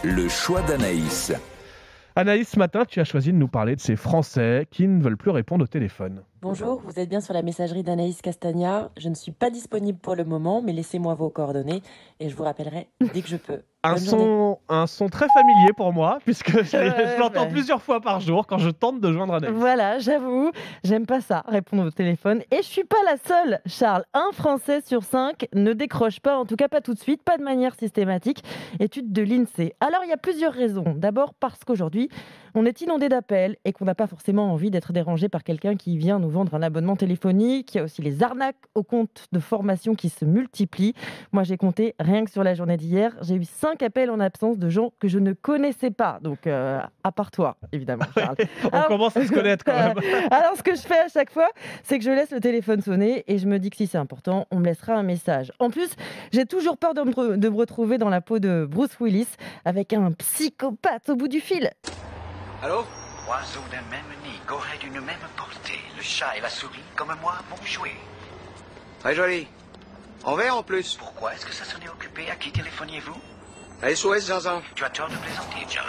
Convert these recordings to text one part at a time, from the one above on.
Le choix d'Anaïs. Anaïs, ce matin, tu as choisi de nous parler de ces Français qui ne veulent plus répondre au téléphone. Bonjour, vous êtes bien sur la messagerie d'Anaïs Castagna. Je ne suis pas disponible pour le moment, mais laissez-moi vos coordonnées et je vous rappellerai dès que je peux. Bonne journée. Un son très familier pour moi, puisque je l'entends plusieurs fois par jour quand je tente de joindre Anaïs. Voilà, j'avoue, j'aime pas ça, répondre au téléphone. Et je suis pas la seule, Charles. Un Français sur 5 ne décroche pas, en tout cas pas tout de suite, pas de manière systématique. Étude de l'INSEE. Alors, il y a plusieurs raisons. D'abord, parce qu'aujourd'hui, on est inondé d'appels et qu'on n'a pas forcément envie d'être dérangé par quelqu'un qui vient nous vendre un abonnement téléphonique. Il y a aussi les arnaques aux comptes de formation qui se multiplient. Moi, j'ai compté, rien que sur la journée d'hier, j'ai eu 5 appels en absence de gens que je ne connaissais pas. Donc, à part toi, évidemment, Charles. On commence à se connaître quand même. Alors, ce que je fais à chaque fois, c'est que je laisse le téléphone sonner et je me dis que si c'est important, on me laissera un message. En plus, j'ai toujours peur de me retrouver dans la peau de Bruce Willis avec un psychopathe au bout du fil. Allô? Oiseaux d'un même nid, gorées d'une même portée, le chat et la souris, comme moi, vont jouer. Très joli. En vert en plus. Pourquoi est-ce que ça sonnait occupé? À qui téléphoniez-vous? SOS Zinzin. Tu as tort de plaisanter, John.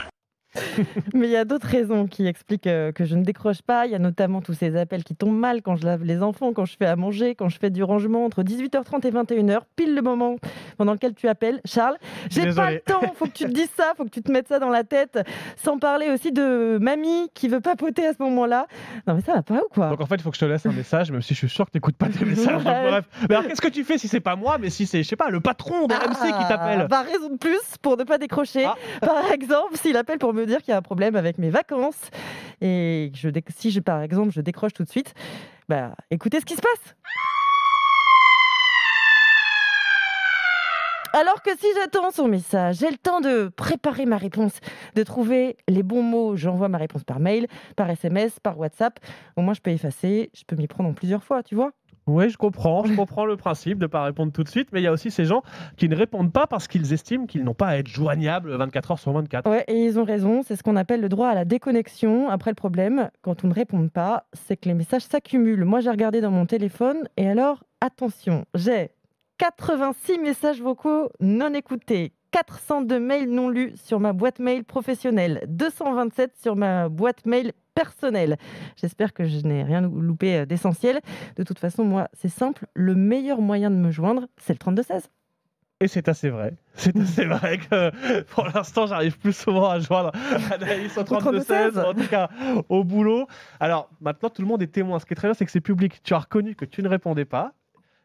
Mais il y a d'autres raisons qui expliquent que je ne décroche pas. Il y a notamment tous ces appels qui tombent mal quand je lave les enfants, quand je fais à manger, quand je fais du rangement entre 18h30 et 21h, pile le moment pendant lequel tu appelles. Charles, j'ai pas le temps, faut que tu te dises ça, faut que tu te mettes ça dans la tête. Sans parler aussi de mamie qui veut papoter à ce moment-là. Non mais ça va pas ou quoi? Donc en fait, il faut que je te laisse un message, même si je suis sûr que tu n'écoutes pas tes messages. Donc, bref. Mais alors qu'est-ce que tu fais si c'est pas moi, mais si c'est, je sais pas, le patron de MC qui t'appelle? Bah, raison de plus pour ne pas décrocher. Par exemple, s'il appelle pour me dire qu'il y a un problème avec mes vacances et que si par exemple je décroche tout de suite, bah écoutez ce qui se passe. Alors que si j'attends son message, j'ai le temps de préparer ma réponse, de trouver les bons mots. J'envoie ma réponse par mail, par SMS, par WhatsApp. Au moins je peux effacer, je peux m'y prendre en plusieurs fois, tu vois. Oui, je comprends le principe de ne pas répondre tout de suite, mais il y a aussi ces gens qui ne répondent pas parce qu'ils estiment qu'ils n'ont pas à être joignables 24 heures sur 24. Ouais, et ils ont raison, c'est ce qu'on appelle le droit à la déconnexion. Après, le problème, quand on ne répond pas, c'est que les messages s'accumulent. Moi, j'ai regardé dans mon téléphone, et alors, attention, j'ai 86 messages vocaux non écoutés, 402 mails non lus sur ma boîte mail professionnelle, 227 sur ma boîte mail personnelle. J'espère que je n'ai rien loupé d'essentiel. De toute façon, moi, c'est simple, le meilleur moyen de me joindre, c'est le 3216. Et c'est assez vrai. C'est assez vrai que pour l'instant, j'arrive plus souvent à joindre Anaïs au 3216, en tout cas au boulot. Alors maintenant, tout le monde est témoin. Ce qui est très bien, c'est que c'est public. Tu as reconnu que tu ne répondais pas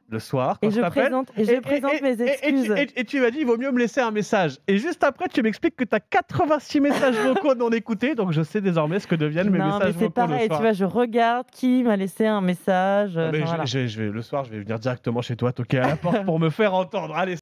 le soir quand je t'appelle. Et je présente mes excuses. Et tu m'as dit, il vaut mieux me laisser un message. Et juste après, tu m'expliques que tu as 86 messages vocaux non écoutés, donc je sais désormais ce que deviennent mes messages vocaux. Non, mais c'est pareil, tu vois, je regarde qui m'a laissé un message. Le soir, je vais venir directement chez toi, toquer à la porte pour me faire entendre. Allez.